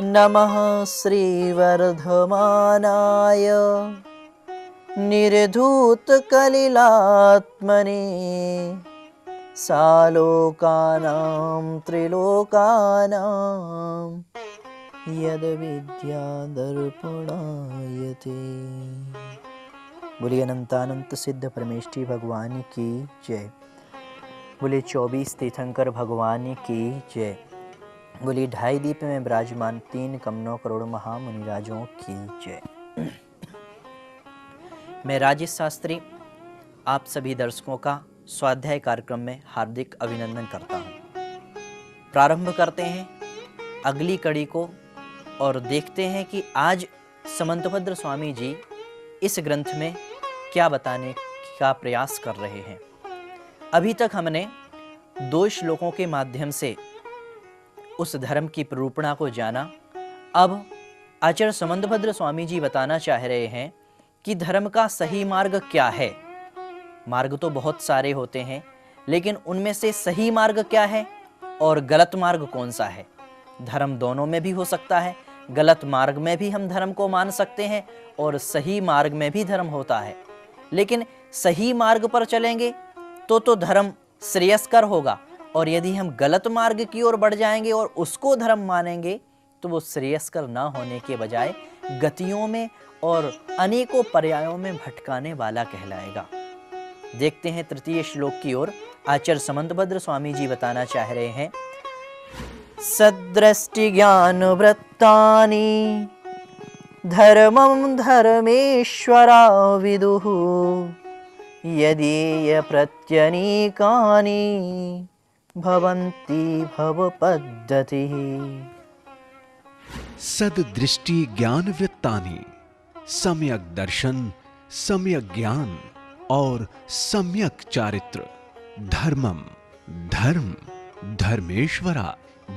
नमः श्रीवर्धमानाय निर्धूतकलिलात्मने सालोकानां त्रिलोकानां यद्विद्यादर्पणायते। बोलिए अनंतानंत सिद्ध परमेष्ठी भगवान की जय। बोलिए 24 तीर्थंकर भगवान की जय। बोलिए 2.5 दीप में विराजमान 3 कमनों करोड़ महामुनिराजों की जय। मैं राजेश शास्त्री आप सभी दर्शकों का स्वाध्याय कार्यक्रम में हार्दिक अभिनंदन करता हूं। प्रारंभ करते हैं अगली कड़ी को और देखते हैं कि आज समंतभद्र स्वामी जी इस ग्रंथ में क्या बताने का प्रयास कर रहे हैं। अभी तक हमने 2 श्लोकों के माध्यम से उस धर्म की प्ररूपणा को जाना। अब आचार्य समंतभद्र स्वामी जी बताना चाह रहे हैं कि धर्म का सही मार्ग क्या है। मार्ग तो बहुत सारे होते हैं, लेकिन उनमें से सही मार्ग क्या है और गलत मार्ग कौन सा है। धर्म दोनों में भी हो सकता है, गलत मार्ग में भी हम धर्म को मान सकते हैं और सही मार्ग में भी धर्म होता है। लेकिन सही मार्ग पर चलेंगे तो धर्म श्रेयस्कर होगा, और यदि हम गलत मार्ग की ओर बढ़ जाएंगे और उसको धर्म मानेंगे तो वो श्रेयस्कर ना होने के बजाय गतियों में और अनेकों पर्यायों में भटकाने वाला कहलाएगा। देखते हैं तृतीय श्लोक की ओर। आचार्य समंतभद्र स्वामी जी बताना चाह रहे हैं, सदृष्टि ज्ञान वृत्तानि धर्मं धर्मेश्वरा विदुः यदीय प्रत्यनीकानि भवन्ति भवपद्धतिः। सददृष्टि ज्ञान वृत्तानि सम्यक दर्शन, सम्यक ज्ञान और सम्यक चारित्र, धर्मम धर्म, धर्मेश्वरा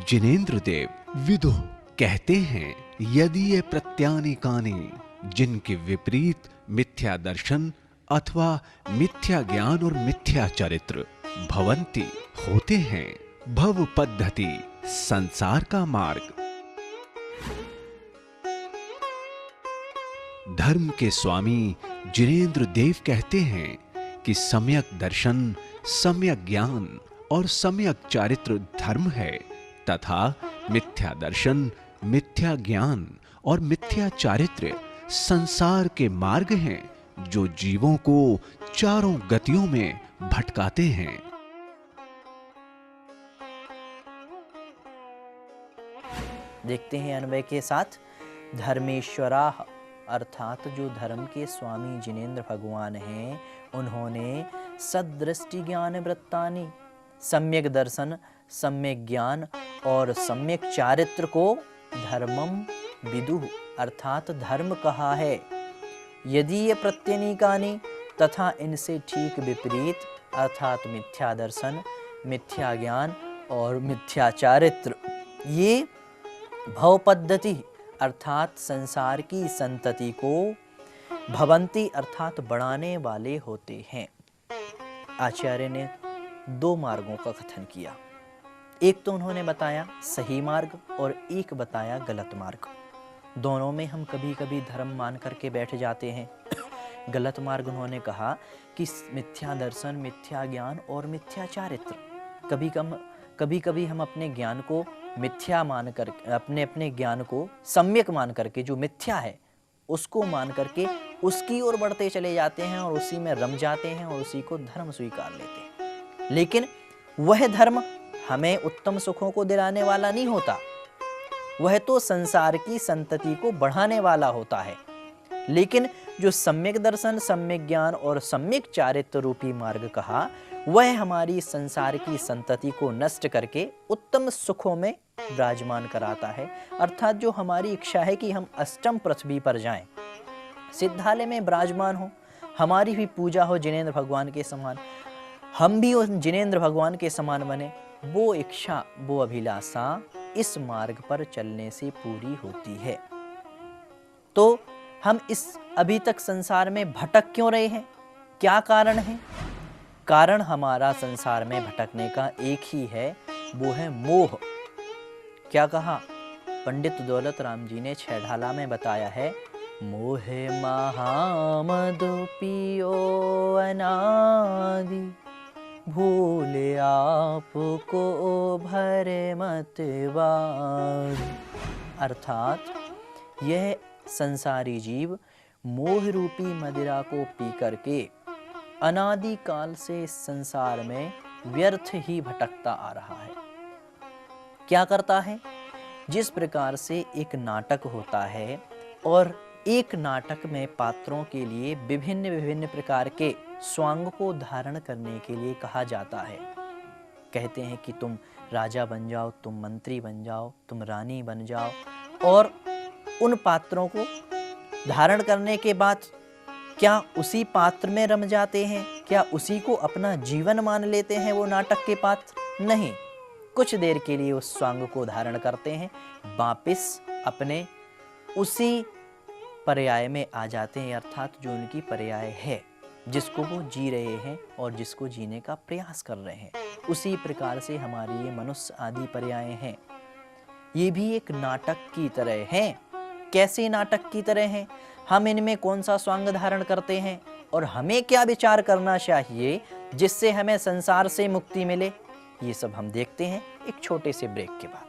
जिनेन्द्र देव, विदुः कहते हैं, यदि ये प्रत्यानिकानि जिनके विपरीत मिथ्या दर्शन अथवा मिथ्या ज्ञान और मिथ्या चरित्र भवन्ति होते हैं, भव पद्धति संसार का मार्ग। धर्म के स्वामी जिनेन्द्र देव कहते हैं कि सम्यक दर्शन, सम्यक ज्ञान और सम्यक चारित्र धर्म है, तथा मिथ्या दर्शन, मिथ्या ज्ञान और मिथ्या चारित्र संसार के मार्ग हैं जो जीवों को चारों गतियों में भटकाते हैं। देखते हैं अन्वय के साथ। धर्मेश्वरा अर्थात जो धर्म के स्वामी जिनेन्द्र भगवान हैं, उन्होंने सदृष्टि ज्ञान वृत्तानि सम्यक दर्शन, सम्यक ज्ञान और सम्यक चारित्र को धर्मम विदुः अर्थात धर्म कहा है। यदि ये प्रत्यनीकानि तथा इनसे ठीक विपरीत अर्थात मिथ्या दर्शन, मिथ्या ज्ञान और मिथ्या चारित्र, ये भव पद्धति अर्थात संसार की संतति को भवंती अर्थात बढ़ाने वाले होते हैं। आचार्य ने 2 मार्गों का कथन किया। एक तो उन्होंने बताया सही मार्ग और एक बताया गलत मार्ग। दोनों में हम कभी कभी धर्म मान करके बैठ जाते हैं। गलत मार्ग उन्होंने कहा कि मिथ्या दर्शन, मिथ्या ज्ञान और मिथ्या चारित्र। कभी कभी हम अपने ज्ञान को मिथ्या मान कर, अपने ज्ञान को सम्यक मान करके, जो मिथ्या है उसको मान करके उसकी ओर बढ़ते चले जाते हैं और उसी में रम जाते हैं और उसी को धर्म स्वीकार लेते हैं। लेकिन वह धर्म हमें उत्तम सुखों को दिलाने वाला नहीं होता, वह तो संसार की संतति को बढ़ाने वाला होता है। लेकिन जो सम्यक दर्शन, सम्यक ज्ञान और सम्यक चारित्र रूपी मार्ग कहा, वह हमारी संसार की संतति को नष्ट करके उत्तम सुखों में विराजमान कराता है। अर्थात जो हमारी इच्छा है कि हम अष्टम पृथ्वी पर जाएं, सिद्धालय में विराजमान हो, हमारी भी पूजा हो जिनेन्द्र भगवान के समान, हम भी उस जिनेन्द्र भगवान के समान बने, वो इच्छा, वो अभिलाषा इस मार्ग पर चलने से पूरी होती है। तो हम इस अभी तक संसार में भटक क्यों रहे हैं? क्या कारण है? कारण हमारा संसार में भटकने का एक ही है, वो है मोह। क्या कहा? पंडित दौलत राम जी ने छेढ़ाला में बताया है, मोहे महामद पियो अनादि, भूले आपको भरे मत वाद। अर्थात यह संसारी जीव मोह रूपी मदिरा को पी करके अनादि काल से इस संसार में व्यर्थ ही भटकता आ रहा है। क्या करता है? जिस प्रकार से एक नाटक होता है और एक नाटक में पात्रों के लिए विभिन्न विभिन्न प्रकार के स्वांग को धारण करने के लिए कहा जाता है। कहते हैं कि तुम राजा बन जाओ, तुम मंत्री बन जाओ, तुम रानी बन जाओ, और उन पात्रों को धारण करने के बाद क्या उसी पात्र में रम जाते हैं? क्या उसी को अपना जीवन मान लेते हैं वो नाटक के पात्र? नहीं, कुछ देर के लिए उस स्वांग को धारण करते हैं, वापिस अपने उसी पर्याय में आ जाते हैं, अर्थात जो उनकी पर्याय है, जिसको वो जी रहे हैं और जिसको जीने का प्रयास कर रहे हैं। उसी प्रकार से हमारी ये मनुष्य आदि पर्याय हैं, ये भी एक नाटक की तरह हैं। कैसे नाटक की तरह हैं? हम इनमें कौन सा स्वांग धारण करते हैं और हमें क्या विचार करना चाहिए जिससे हमें संसार से मुक्ति मिले, ये सब हम देखते हैं एक छोटे से ब्रेक के बाद।